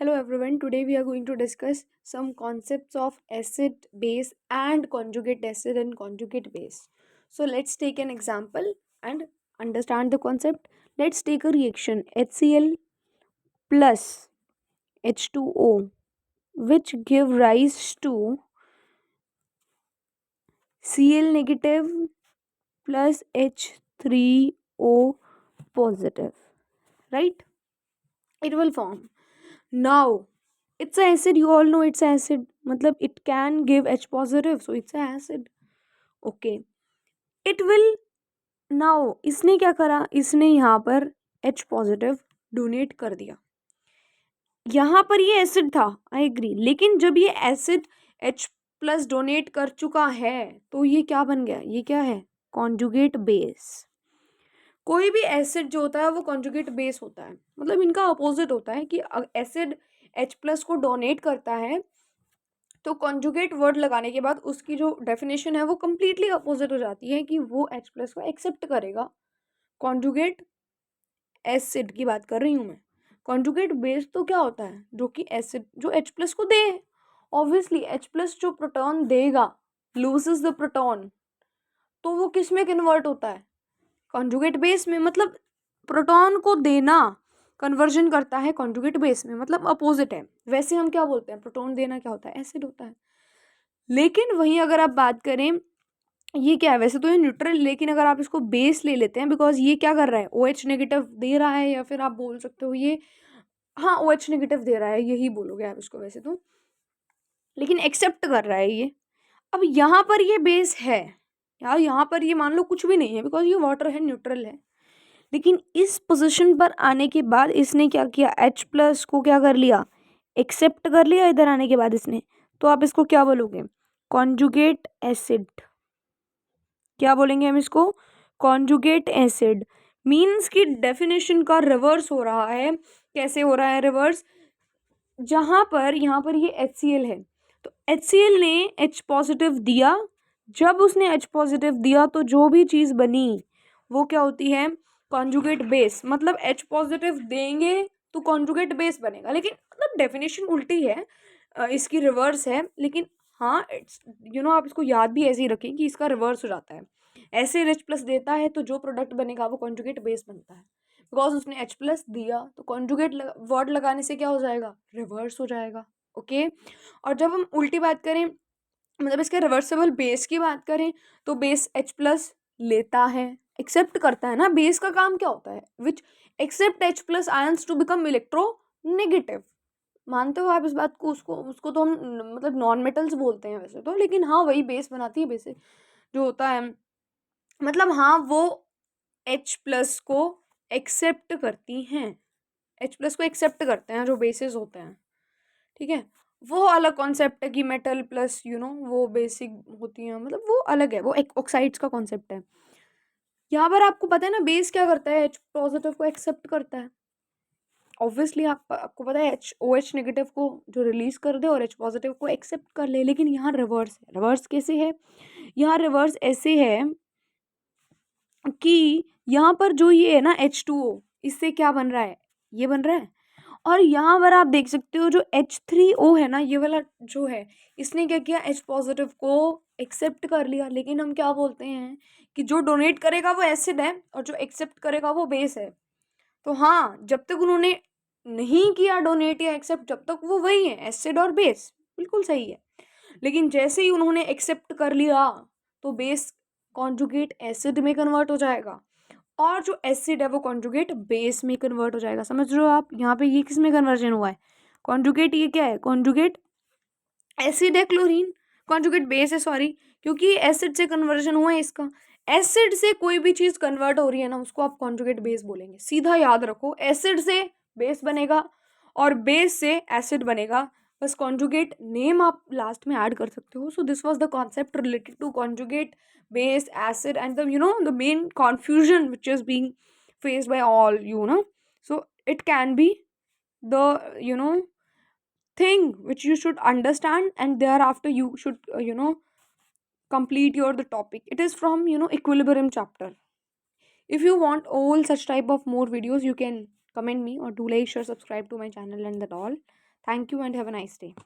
Hello everyone, today we are going to discuss some concepts of acid, base and conjugate base. So let's take an example and understand the concept. Let's take a reaction HCl plus H2O which give rise to Cl negative plus H3O positive, right? It will form. Now it's an acid, you all know it's acid, matlab it can give H positive, so it's an acid. Okay, it will. Now इसने क्या करा, इसने यहाँ पर H positive donate कर दिया. यहाँ पर ये एसिड था, आई एग्री, लेकिन जब ये एसिड H प्लस डोनेट कर चुका है तो ये क्या बन गया, ये क्या है, कॉन्जुगेट बेस. कोई भी एसिड जो होता है वो कॉन्जुगेट बेस होता है, मतलब इनका अपोजिट होता है कि एसिड H प्लस को डोनेट करता है तो कॉन्जुगेट वर्ड लगाने के बाद उसकी जो डेफिनेशन है वो कम्प्लीटली अपोजिट हो जाती है कि वो H प्लस को एक्सेप्ट करेगा. कॉन्जुगेट एसिड की बात कर रही हूँ मैं. कॉन्जुगेट बेस तो क्या होता है, जो कि एसिड जो H प्लस को दे. ऑब्वियसली H प्लस जो प्रोटॉन देगा लूजेस द प्रोटॉन, तो वो किस में कन्वर्ट होता है, कॉन्जुगेट बेस में. मतलब प्रोटॉन को देना कन्वर्जन करता है कॉन्जुगेट बेस में, मतलब अपोजिट है. वैसे हम क्या बोलते हैं, प्रोटॉन देना क्या होता है, एसिड होता है. लेकिन वहीं अगर आप बात करें, ये क्या है, वैसे तो ये न्यूट्रल, लेकिन अगर आप इसको बेस ले लेते हैं, बिकॉज ये क्या कर रहा है, OH नेगेटिव दे रहा है, या फिर आप बोल सकते हो ये, हाँ OH नेगेटिव दे रहा है, यही बोलोगे आप इसको वैसे तो, लेकिन एक्सेप्ट कर रहा है ये. अब यहाँ पर ये बेस है यार, यहाँ पर ये मान लो कुछ भी नहीं है बिकॉज ये वाटर है, न्यूट्रल है. लेकिन इस पोजीशन पर आने के बाद इसने क्या किया, H प्लस को क्या कर लिया, एक्सेप्ट कर लिया इधर आने के बाद इसने. तो आप इसको क्या बोलोगे, कॉन्जुगेट एसिड. क्या बोलेंगे हम इसको, कॉन्जुगेट एसिड. मीन्स की डेफिनेशन का रिवर्स हो रहा है. कैसे हो रहा है रिवर्स, जहाँ पर यहाँ पर ये HCl है, तो HCl ने H पॉजिटिव दिया. जब उसने H पॉजिटिव दिया तो जो भी चीज़ बनी वो क्या होती है, कॉन्जुगेट बेस. मतलब H पॉजिटिव देंगे तो कॉन्जुगेट बेस बनेगा, लेकिन मतलब डेफिनेशन उल्टी है, इसकी रिवर्स है. लेकिन हाँ इट्स आप इसको याद भी ऐसे ही रखें कि इसका रिवर्स हो जाता है. ऐसे H प्लस देता है तो जो प्रोडक्ट बनेगा वो कॉन्जुगेट बेस बनता है, बिकॉज उसने H प्लस दिया. तो कॉन्जुगेट वर्ड लगाने से क्या हो जाएगा, रिवर्स हो जाएगा. ओके. और जब हम उल्टी बात करें, मतलब इसके रिवर्सिबल बेस की बात करें, तो बेस H प्लस लेता है, एक्सेप्ट करता है ना. बेस का काम क्या होता है, which accept H plus ions to become electronegative. मानते हो आप इस बात को, उसको उसको तो हम मतलब नॉन मेटल्स बोलते हैं वैसे तो, लेकिन हाँ वही बेस बनाती है, बेस जो होता है, मतलब हाँ वो H प्लस को एक्सेप्ट करती हैं, H प्लस को एक्सेप्ट करते हैं जो बेसिस होते हैं. ठीक है, वो अलग कॉन्सेप्ट है कि मेटल प्लस वो बेसिक होती हैं, मतलब वो अलग है, वो एक ऑक्साइड्स का कॉन्सेप्ट है. यहाँ पर आपको पता है ना बेस क्या करता है, H पॉजिटिव को एक्सेप्ट करता है. ऑब्वियसली आपको पता है OH नेगेटिव को जो रिलीज कर दे और H पॉजिटिव को एक्सेप्ट कर ले. लेकिन यहाँ रिवर्स है. रिवर्स कैसे है, यहाँ रिवर्स ऐसे है कि यहाँ पर जो ये है ना H2O, इससे क्या बन रहा है, ये बन रहा है. और यहाँ पर आप देख सकते हो जो H3O है ना, ये वाला जो है, इसने क्या किया, H पॉजिटिव को एक्सेप्ट कर लिया. लेकिन हम क्या बोलते हैं कि जो डोनेट करेगा वो एसिड है और जो एक्सेप्ट करेगा वो बेस है. तो हाँ, जब तक उन्होंने नहीं किया डोनेट या एक्सेप्ट, जब तक वो वही है, एसिड और बेस, बिल्कुल सही है. लेकिन जैसे ही उन्होंने एक्सेप्ट कर लिया तो बेस कॉन्जुगेट एसिड में कन्वर्ट हो जाएगा, और जो एसिड है वो कॉन्जुगेट बेस में कन्वर्ट हो जाएगा. समझ रहे हो आप, यहाँ पे ये किस में कन्वर्जन हुआ है, कॉन्जुगेट. ये क्या है, कॉन्जुगेट एसिड है, क्लोरीन. कॉन्जुगेट बेस है, सॉरी, क्योंकि एसिड से कन्वर्जन हुआ है इसका. एसिड से कोई भी चीज कन्वर्ट हो रही है ना, उसको आप कॉन्जुगेट बेस बोलेंगे. सीधा याद रखो, एसिड से बेस बनेगा और बेस से एसिड बनेगा. बस कॉन्जुगेट नेम आप लास्ट में ऐड कर सकते हो. So this was the concept related to conjugate base acid and the main confusion which is being faced by all. So it can be the thing which you should understand, and thereafter you should complete your the topic. It is from equilibrium chapter. If you want all such type of more videos, you can comment me or do like, share, subscribe to my channel and that all. Thank you and have a nice day.